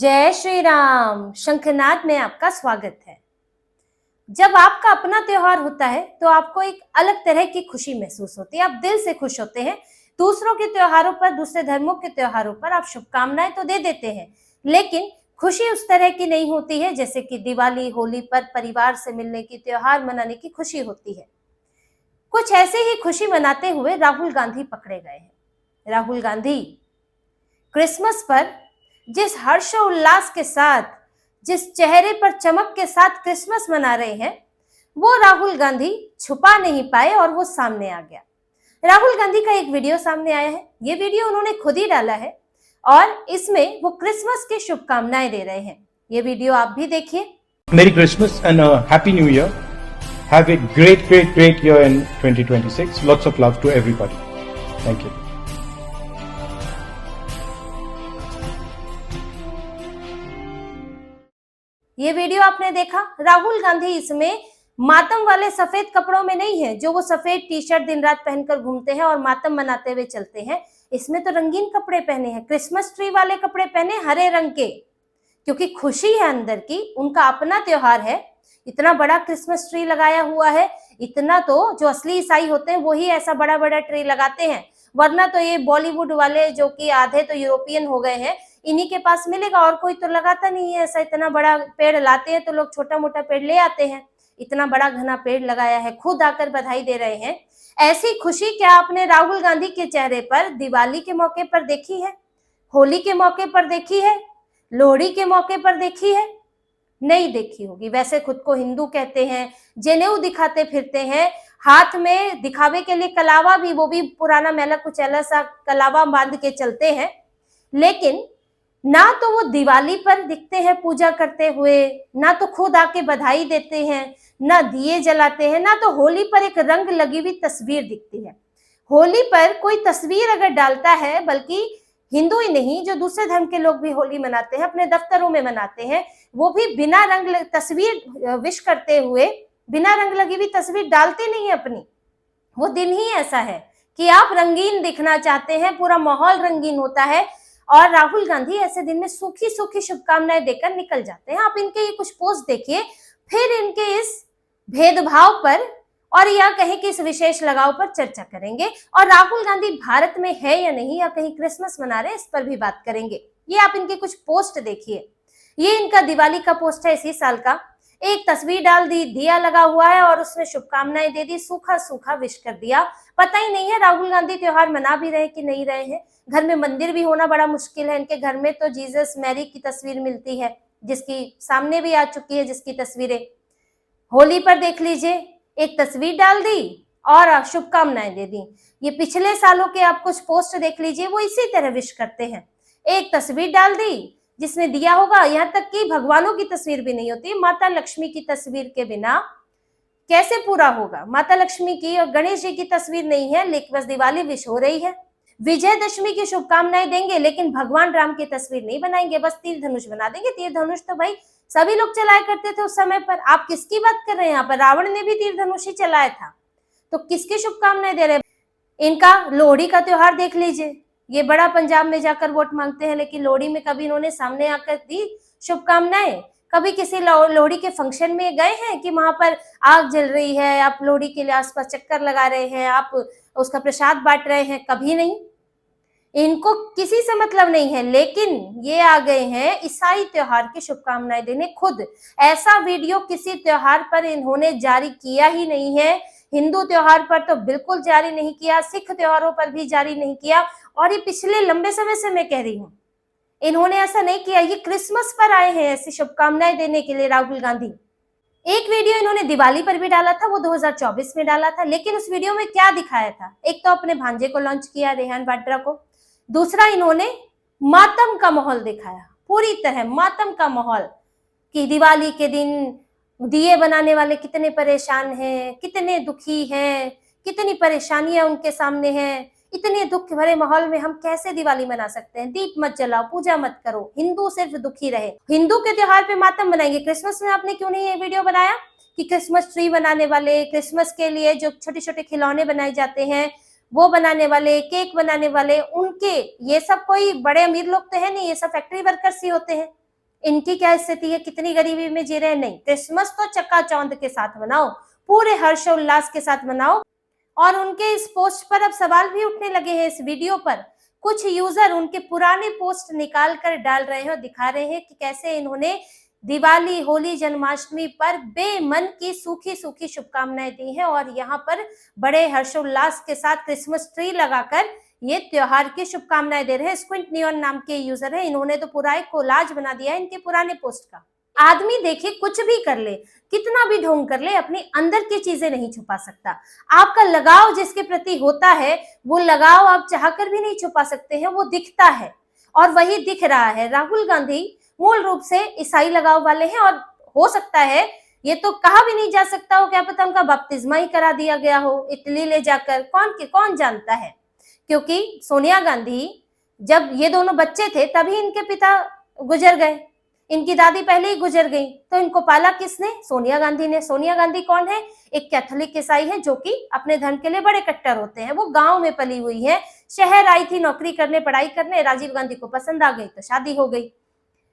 जय श्री राम। शंखनाद में आपका स्वागत है। जब आपका अपना त्योहार होता है तो आपको एक अलग तरह की खुशी महसूस होती है, आप दिल से खुश होते हैं। दूसरों के त्योहारों पर, दूसरे धर्मों के त्योहारों पर आप शुभकामनाएं तो दे देते हैं, लेकिन खुशी उस तरह की नहीं होती है जैसे कि दिवाली, होली पर परिवार से मिलने की, त्योहार मनाने की खुशी होती है। कुछ ऐसे ही खुशी मनाते हुए राहुल गांधी पकड़े गए हैं। राहुल गांधी क्रिसमस पर जिस हर्षोल्लास के साथ, जिस चेहरे पर चमक के साथ क्रिसमस मना रहे हैं, वो राहुल गांधी छुपा नहीं पाए और वो सामने आ गया। राहुल गांधी का एक वीडियो सामने आया है। ये वीडियो उन्होंने खुद ही डाला है और इसमें वो क्रिसमस की शुभकामनाएं दे रहे हैं। ये वीडियो आप भी देखिए। Merry Christmas and a Happy New Year. Have a great year in 2026. Lots of love to everybody. Thank you. ये वीडियो आपने देखा। राहुल गांधी इसमें मातम वाले सफेद कपड़ों में नहीं है, जो वो सफेद टी शर्ट दिन रात पहनकर घूमते हैं और मातम मनाते हुए चलते हैं। इसमें तो रंगीन कपड़े पहने हैं, क्रिसमस ट्री वाले कपड़े पहने, हरे रंग के, क्योंकि खुशी है अंदर की, उनका अपना त्योहार है। इतना बड़ा क्रिसमस ट्री लगाया हुआ है, इतना तो जो असली ईसाई होते हैं वही ऐसा बड़ा बड़ा ट्री लगाते हैं, वरना तो ये बॉलीवुड वाले जो कि आधे तो यूरोपियन हो गए हैं, इन्हीं के पास मिलेगा, और कोई तो लगाता नहीं है ऐसा। इतना बड़ा पेड़ लाते हैं तो लोग छोटा मोटा पेड़ ले आते हैं, इतना बड़ा घना पेड़ लगाया है, खुद आकर बधाई दे रहे हैं। ऐसी खुशी क्या आपने राहुल गांधी के चेहरे पर दिवाली के मौके पर देखी है, होली के मौके पर देखी है, लोहड़ी के मौके पर देखी है? नहीं देखी होगी। वैसे खुद को हिंदू कहते हैं, जनेऊ दिखाते फिरते हैं, हाथ में दिखावे के लिए कलावा भी, वो भी पुराना मैला कुचैला सा कलावा बांध के चलते हैं, लेकिन ना तो वो दिवाली पर दिखते हैं पूजा करते हुए, ना तो खुद आके बधाई देते हैं, ना दिए जलाते हैं, ना तो होली पर एक रंग लगी हुई तस्वीर दिखती है। होली पर कोई तस्वीर अगर डालता है, बल्कि हिंदू ही नहीं, जो दूसरे धर्म के लोग भी होली मनाते हैं, अपने दफ्तरों में मनाते हैं, वो भी बिना रंग तस्वीर विश करते हुए बिना रंग लगी हुई तस्वीर डालते नहीं है अपनी। वो दिन ही ऐसा है कि आप रंगीन दिखना चाहते हैं, पूरा माहौल रंगीन होता है, और राहुल गांधी ऐसे दिन में सूखी सूखी शुभकामनाएं देकर निकल जाते हैं। आप इनके ये कुछ पोस्ट देखिए, फिर इनके इस भेदभाव पर और या कहीं कि इस विशेष लगाव पर चर्चा करेंगे, और राहुल गांधी भारत में है या नहीं, या कहीं क्रिसमस मना रहे, इस पर भी बात करेंगे। ये आप इनके कुछ पोस्ट देखिए। ये इनका दिवाली का पोस्ट है इसी साल का। एक तस्वीर डाल दी, दिया लगा हुआ है और उसमें शुभकामनाएं दे दी, सूखा सूखा विश कर दिया। पता ही नहीं है राहुल गांधी त्योहार मना भी रहे कि नहीं रहे हैं। घर में मंदिर भी होना बड़ा मुश्किल है। इनके घर में तो जीसस मैरी की तस्वीर मिलती है, जिसकी सामने भी आ चुकी है, जिसकी तस्वीरें होली पर देख लीजिए, एक तस्वीर डाल दी और शुभकामनाएं दे दी। ये पिछले सालों के आप कुछ पोस्ट देख लीजिए, वो इसी तरह विश करते हैं। एक तस्वीर डाल दी जिसमें दिया होगा, यहाँ तक कि भगवानों की तस्वीर भी नहीं होती। माता लक्ष्मी की तस्वीर के बिना कैसे पूरा होगा? माता लक्ष्मी की और गणेश जी की तस्वीर नहीं है, लेकिन बस दिवाली विश हो रही है। विजयदशमी की शुभकामनाएं देंगे, लेकिन भगवान राम की तस्वीर नहीं बनाएंगे, बस तीर धनुष बना देंगे। तीर धनुष तो भाई सभी लोग चलाया करते थे उस समय पर। आप किसकी बात कर रहे हैं? यहाँ पर रावण ने भी तीर धनुष ही चलाया था, तो किसकी शुभकामनाएं दे रहे हैं? इनका लोहड़ी का त्योहार देख लीजिए। ये बड़ा पंजाब में जाकर वोट मांगते हैं, लेकिन लोहड़ी में कभी इन्होंने सामने आकर दी शुभकामनाएं? कभी किसी लोहड़ी के फंक्शन में गए हैं कि वहां पर आग जल रही है, आप लोहड़ी के लिए आसपास चक्कर लगा रहे हैं, आप उसका प्रसाद बांट रहे हैं? कभी नहीं। इनको किसी से मतलब नहीं है, लेकिन ये आ गए हैं ईसाई त्योहार की शुभकामनाएं देने खुद। ऐसा वीडियो किसी त्योहार पर इन्होंने जारी किया ही नहीं है। हिंदू त्योहार पर तो बिल्कुल जारी नहीं किया, सिख त्योहारों पर भी जारी नहीं किया, और ये पिछले लंबे समय से मैं कह रही हूँ, इन्होंने ऐसा नहीं किया। ये क्रिसमस पर आए हैं ऐसी शुभकामनाएं देने के लिए राहुल गांधी। एक वीडियो इन्होंने दिवाली पर भी डाला था, वो 2024 में डाला था, लेकिन उस वीडियो में क्या दिखाया था? एक तो अपने भांजे को लॉन्च किया, रेहान वाड्रा को। दूसरा, इन्होंने मातम का माहौल दिखाया, पूरी तरह मातम का माहौल, कि दिवाली के दिन दिए बनाने वाले कितने परेशान हैं, कितने दुखी हैं, कितनी परेशानियां उनके सामने हैं। इतने दुख भरे माहौल में हम कैसे दिवाली मना सकते हैं? दीप मत जलाओ, पूजा मत करो, हिंदू सिर्फ दुखी रहे। हिंदू के त्योहार पे मातम बनाएंगे। क्रिसमस में आपने क्यों नहीं ये वीडियो बनाया कि क्रिसमस ट्री बनाने वाले, क्रिसमस के लिए जो छोटे छोटे खिलौने बनाए जाते हैं वो बनाने वाले, केक बनाने वाले, उनके, ये सब कोई बड़े अमीर लोग तो है नहीं, ये सब फैक्ट्री वर्कर्स ही होते हैं। इनकी क्या स्थिति है, कितनी गरीबी में जी रहे हैं। नहीं, क्रिसमस तो चकाचौंध के साथ मनाओ, पूरे हर्षोल्लास के साथ मनाओ। और उनके इस पोस्ट पर अब सवाल भी उठने लगे हैं। इस वीडियो पर कुछ यूजर उनके पुराने पोस्ट निकाल कर डाल रहे हैं और दिखा रहे हैं कि कैसे इन्होंने दिवाली, होली, जन्माष्टमी पर बेमन की सूखी सूखी शुभकामनाएं दी हैं और यहाँ पर बड़े हर्षोल्लास के साथ क्रिसमस ट्री लगाकर ये त्योहार की शुभकामनाएं दे रहे हैं। स्क्विंट नियॉन नाम के यूजर है, इन्होंने तो पूरा एक कोलाज बना दिया है इनके पुराने पोस्ट का। आदमी देखिए कुछ भी कर ले, कितना भी ढोंग कर ले, अपने अंदर की चीजें नहीं छुपा सकता। आपका लगाव जिसके प्रति होता है वो लगाव आप चाहकर भी नहीं छुपा सकते हैं, वो दिखता है और वही दिख रहा है। राहुल गांधी मूल रूप से ईसाई लगाव वाले हैं और हो सकता है, ये तो कहा भी नहीं जा सकता हो, क्या पता उनका बपतिस्मा ही करा दिया गया हो इटली ले जाकर, कौन जानता है। क्योंकि सोनिया गांधी जब ये दोनों बच्चे थे तभी इनके पिता गुजर गए, इनकी दादी पहले ही गुजर गई, तो इनको पाला किसने? सोनिया गांधी ने। सोनिया गांधी कौन है? एक कैथोलिक ईसाई है जो कि अपने धर्म के लिए बड़े कट्टर होते हैं। वो गांव में पली हुई है, शहर आई थी नौकरी करने, पढ़ाई करने, राजीव गांधी को पसंद आ गई तो शादी हो गई।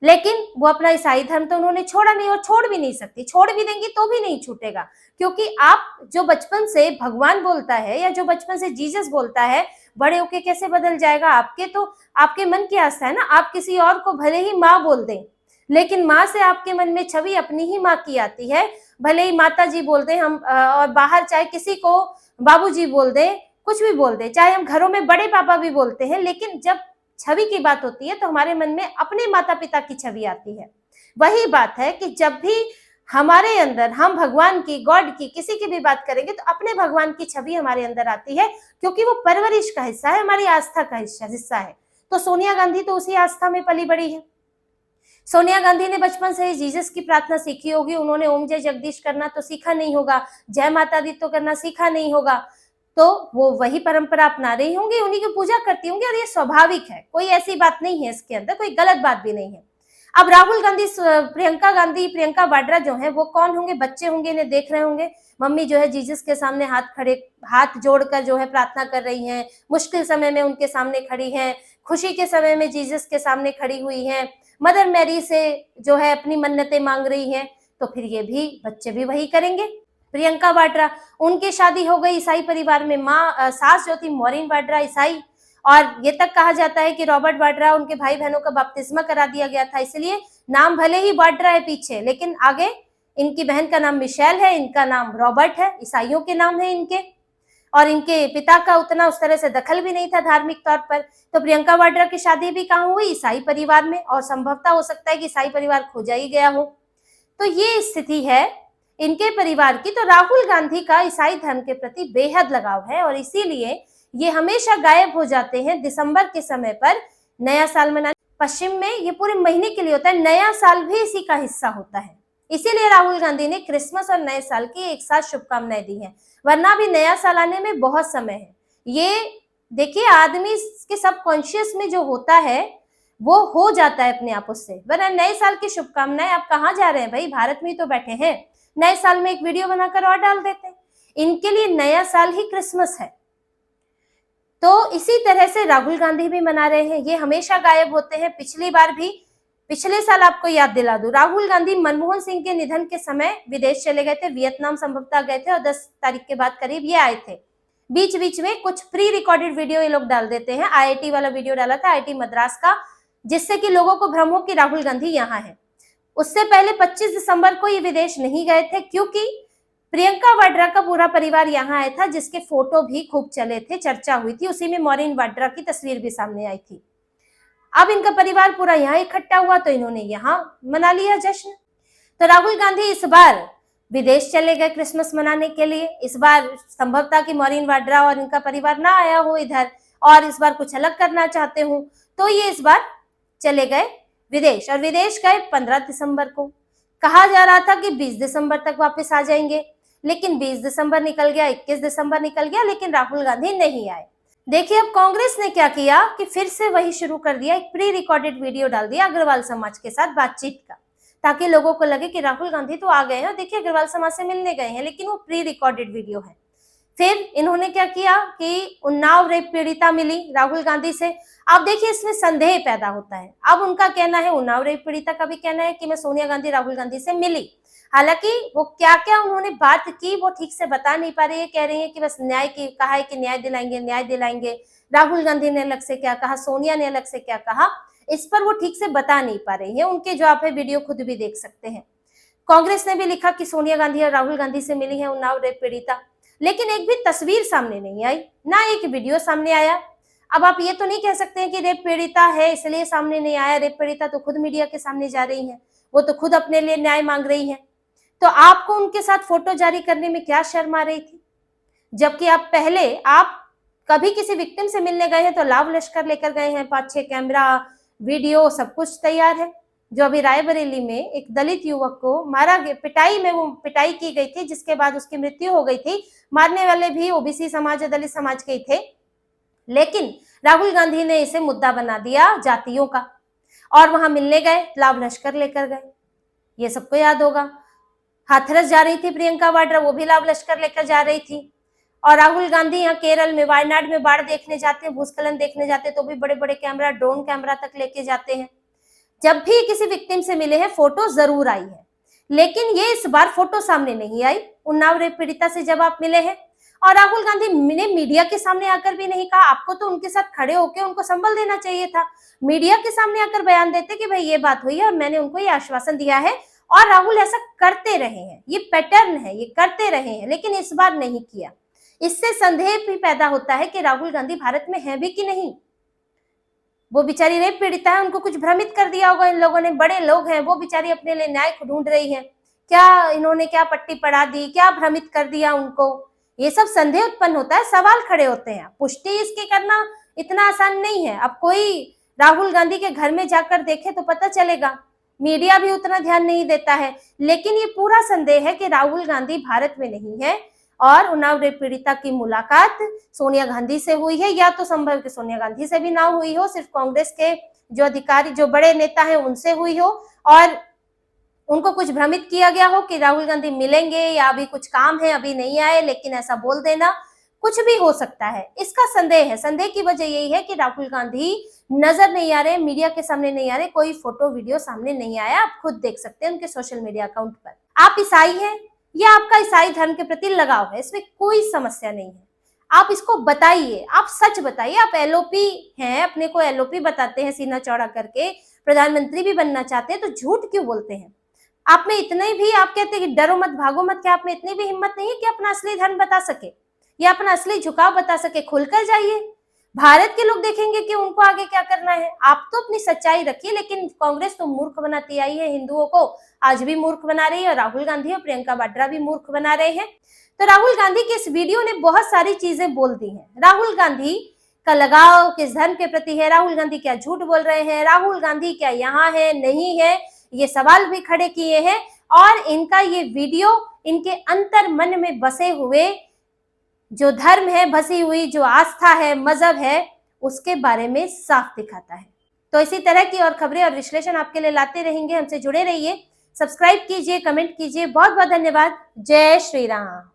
लेकिन वो अपना ईसाई धर्म तो उन्होंने छोड़ा नहीं और छोड़ भी नहीं सकती, छोड़ भी देंगी तो भी नहीं छूटेगा। क्योंकि आप जो बचपन से भगवान बोलता है या जो बचपन से जीसस बोलता है, बड़े होके कैसे बदल जाएगा? आपके तो आपके मन की आस्था है ना। आप किसी और को भले ही माँ बोल दें, लेकिन माँ से आपके मन में छवि अपनी ही माँ की आती है। भले ही माता जी बोल दें हम, और बाहर चाहे किसी को बाबूजी बोल दें, कुछ भी बोल दें, चाहे हम घरों में बड़े पापा भी बोलते हैं, लेकिन जब छवि की बात होती है तो हमारे मन में अपने माता पिता की छवि आती है। वही बात है कि जब भी हमारे अंदर हम भगवान की, गॉड की, किसी की भी बात करेंगे तो अपने भगवान की छवि हमारे अंदर आती है, क्योंकि वो परवरिश का हिस्सा है, हमारी आस्था का हिस्सा है। तो सोनिया गांधी तो उसी आस्था में पली बड़ी है। सोनिया गांधी ने बचपन से ही जीसस की प्रार्थना सीखी होगी, उन्होंने ओम जय जगदीश करना तो सीखा नहीं होगा, जय माता दी तो करना सीखा नहीं होगा, तो वो वही परंपरा अपना रही होंगी, उन्हीं की पूजा करती होंगी और ये स्वाभाविक है, कोई ऐसी बात नहीं है इसके अंदर, कोई गलत बात भी नहीं है। अब राहुल गांधी, प्रियंका वाड्रा जो है वो कौन होंगे? बच्चे होंगे, इन्हें देख रहे होंगे, मम्मी जो है जीसस के सामने हाथ जोड़कर जो है प्रार्थना कर रही हैं, मुश्किल समय में उनके सामने खड़ी हैं, खुशी के समय में जीसस के सामने खड़ी हुई हैं, मदर मैरी से जो है अपनी मन्नतें मांग रही हैं, तो फिर ये भी बच्चे भी वही करेंगे। प्रियंका वाड्रा, उनकी शादी हो गई ईसाई परिवार में, माँ सास जो थी मॉरिन वाड्रा ईसाई, और ये तक कहा जाता है कि रॉबर्ट वाड्रा, उनके भाई बहनों का बपतिस्मा करा दिया गया था, इसलिए नाम भले ही वाड्रा है पीछे, लेकिन आगे इनकी बहन का नाम मिशेल है, इनका नाम रॉबर्ट है, ईसाइयों के नाम है इनके, और इनके पिता का उतना उस तरह से दखल भी नहीं था धार्मिक तौर पर। तो प्रियंका वाड्रा की शादी भी कहाँ हुई? ईसाई परिवार में, और संभवतः हो सकता है कि ईसाई परिवार खोजा ही गया हो। तो ये स्थिति है इनके परिवार की। तो राहुल गांधी का ईसाई धर्म के प्रति बेहद लगाव है और इसीलिए ये हमेशा गायब हो जाते हैं दिसंबर के समय पर नया साल मनाने। पश्चिम में ये पूरे महीने के लिए होता है, नया साल भी इसी का हिस्सा होता है, इसीलिए राहुल गांधी ने क्रिसमस और नए साल की एक साथ शुभकामनाएं दी हैं, वरना भी नया साल आने में बहुत समय है। ये देखिए, आदमी के सबकॉन्शियस में जो होता है वो हो जाता है अपने आप उससे। वरना नए साल की शुभकामनाएं, आप कहाँ जा रहे हैं भाई? भारत में ही तो बैठे हैं, नए साल में एक वीडियो बनाकर और डाल देते हैं। इनके लिए नया साल ही क्रिसमस है। तो इसी तरह से राहुल गांधी भी मना रहे हैं, ये हमेशा गायब होते हैं। पिछले साल आपको याद दिला दूं, राहुल गांधी मनमोहन सिंह के निधन के समय विदेश चले गए थे, वियतनाम संभवतः गए थे, और 10 तारीख के बाद करीब ये आए थे। बीच बीच में कुछ प्री रिकॉर्डेड वीडियो ये लोग डाल देते हैं। IIT वाला वीडियो डाला था, IIT मद्रास का, जिससे कि लोगों को भ्रम हो कि राहुल गांधी यहाँ है। उससे पहले 25 दिसंबर को ये विदेश नहीं गए थे, क्योंकि प्रियंका वाड्रा का पूरा परिवार यहाँ आया था, जिसके फोटो भी खूब चले थे, चर्चा हुई थी, उसी में मॉरिन वाड्रा की तस्वीर भी सामने आई थी। अब इनका परिवार पूरा यहाँ इकट्ठा हुआ तो इन्होंने यहाँ मना लिया जश्न। तो राहुल गांधी इस बार विदेश चले गए क्रिसमस मनाने के लिए। इस बार संभवतः कि मॉरिन वाड्रा और इनका परिवार ना आया हो इधर, और इस बार कुछ अलग करना चाहते हूँ, तो ये इस बार चले गए विदेश, और विदेश गए 15 दिसंबर को। कहा जा रहा था कि 20 दिसंबर तक वापस आ जाएंगे, लेकिन 20 दिसंबर निकल गया, 21 दिसंबर निकल गया, लेकिन राहुल गांधी नहीं आए। देखिए अब कांग्रेस ने क्या किया कि फिर से वही शुरू कर दिया, एक प्री रिकॉर्डेड वीडियो डाल दिया अग्रवाल समाज के साथ बातचीत का, ताकि लोगों को लगे कि राहुल गांधी तो आ गए हैं, देखिए अग्रवाल समाज से मिलने गए हैं, लेकिन वो प्री रिकॉर्डेड वीडियो है। फिर इन्होंने क्या किया कि उन्नाव रेप पीड़िता मिली राहुल गांधी से। अब देखिए इसमें संदेह पैदा होता है। अब उनका कहना है, उन्नाव रेप पीड़िता का भी कहना है कि मैं सोनिया गांधी राहुल गांधी से मिली। हालांकि वो क्या क्या उन्होंने बात की वो ठीक से बता नहीं पा रही है। कह रही है कि बस न्याय की कहा है कि न्याय दिलाएंगे, न्याय दिलाएंगे। राहुल गांधी ने अलग से क्या कहा, सोनिया ने अलग से क्या कहा, इस पर वो ठीक से बता नहीं पा रही है। उनके जो आप है वीडियो खुद भी देख सकते हैं। कांग्रेस ने भी लिखा कि सोनिया गांधी और राहुल गांधी से मिली है उन्नाव रेप पीड़िता, लेकिन एक भी तस्वीर सामने नहीं आई, ना एक वीडियो सामने आया। अब आप ये तो नहीं कह सकते हैं कि रेप पीड़िता है इसलिए सामने नहीं आया। रेप पीड़िता तो खुद मीडिया के सामने जा रही है, वो तो खुद अपने लिए न्याय मांग रही है। तो आपको उनके साथ फोटो जारी करने में क्या शर्म आ रही थी? जबकि आप कभी किसी विक्टिम से मिलने गए हैं तो लाव लश्कर लेकर गए हैं, 5-6 कैमरा, वीडियो, सब कुछ तैयार है। जो अभी रायबरेली में एक दलित युवक को मारा गया, पिटाई की गई थी, जिसके बाद उसकी मृत्यु हो गई थी। मारने वाले भी ओबीसी समाज, दलित समाज के ही थे, लेकिन राहुल गांधी ने इसे मुद्दा बना दिया जातियों का, और वहां मिलने गए, लाव लश्कर लेकर गए। ये सबको याद होगा। हाथरस जा रही थी प्रियंका वाड्रा, वो भी लाव लश्कर लेकर जा रही थी। और राहुल गांधी यहाँ केरल में, वायनाड में बाढ़ देखने जाते हैं, भूस्खलन देखने जाते हैं, तो भी बड़े बड़े कैमरा, ड्रोन कैमरा तक लेके जाते हैं। जब भी किसी विक्टिम से मिले हैं फोटो जरूर आई है, लेकिन ये इस बार फोटो सामने नहीं आई उन्नाव रेप पीड़िता से जब आप मिले हैं। और राहुल गांधी ने मीडिया के सामने आकर भी नहीं कहा। आपको तो उनके साथ खड़े होकर उनको संबल देना चाहिए था। मीडिया के सामने आकर बयान देते कि भाई ये बात हुई है और मैंने उनको ये आश्वासन दिया है। और राहुल ऐसा करते रहे हैं, ये पैटर्न है, ये करते रहे हैं, लेकिन इस बार नहीं किया। इससे संदेह भी पैदा होता है कि राहुल गांधी भारत में है भी कि नहीं। वो बेचारी रेप पीड़िता है, उनको कुछ भ्रमित कर दिया होगा इन लोगों ने। बड़े लोग हैं, वो बेचारी अपने लिए न्याय ढूंढ रही है, क्या इन्होंने क्या पट्टी पड़ा दी, क्या भ्रमित कर दिया उनको, ये सब संदेह उत्पन्न होता है, सवाल खड़े होते हैं। पुष्टि इसकी करना इतना आसान नहीं है। अब कोई राहुल गांधी के घर में जाकर देखे तो पता चलेगा। मीडिया भी उतना ध्यान नहीं देता है, लेकिन ये पूरा संदेह है कि राहुल गांधी भारत में नहीं है और उन्नाव रेप पीड़िता की मुलाकात सोनिया गांधी से हुई है, या तो संभव है कि सोनिया गांधी से भी ना हुई हो, सिर्फ कांग्रेस के जो अधिकारी, जो बड़े नेता हैं उनसे हुई हो, और उनको कुछ भ्रमित किया गया हो कि राहुल गांधी मिलेंगे या अभी कुछ काम है, अभी नहीं आए, लेकिन ऐसा बोल देना, कुछ भी हो सकता है। इसका संदेह है। संदेह की वजह यही है कि राहुल गांधी नजर नहीं आ रहे, मीडिया के सामने नहीं आ रहे, कोई फोटो वीडियो सामने नहीं आया। आप खुद देख सकते हैं उनके सोशल मीडिया अकाउंट पर। आप ईसाई हैं या आपका ईसाई धर्म के प्रति लगाव है, इसमें कोई समस्या नहीं है। आप इसको बताइए, आप सच बताइए। आप एलओपी हैं, अपने को एलओपी बताते हैं सीना चौड़ा करके, प्रधानमंत्री भी बनना चाहते हैं, तो झूठ क्यों बोलते हैं? आप में इतने भी, आप कहते हैं कि डरो मत भागो मत, क्या आप में इतनी भी हिम्मत नहीं है कि अपना असली धर्म बता सके या अपना असली झुकाव बता सके? खुलकर जाइए, भारत के लोग देखेंगे कि उनको आगे क्या करना है। आप तो अपनी सच्चाई रखिए, लेकिन कांग्रेस तो मूर्ख बनाती आई है हिंदुओं को, आज भी मूर्ख बना रही है, और राहुल गांधी और प्रियंका वाड्रा भी मूर्ख बना रहे हैं। तो राहुल गांधी की इस वीडियो ने बहुत सारी चीजें बोल दी हैं। राहुल गांधी का लगाव किस धर्म के प्रति है, राहुल गांधी क्या झूठ बोल रहे हैं, राहुल गांधी क्या यहाँ है नहीं है, ये सवाल भी खड़े किए हैं। और इनका ये वीडियो इनके अंतर मन में बसे हुए जो धर्म है, बसी हुई जो आस्था है, मजहब है, उसके बारे में साफ दिखाता है। तो इसी तरह की और खबरें और विश्लेषण आपके लिए लाते रहेंगे। हमसे जुड़े रहिए, सब्सक्राइब कीजिए, कमेंट कीजिए। बहुत बहुत धन्यवाद। जय श्री राम।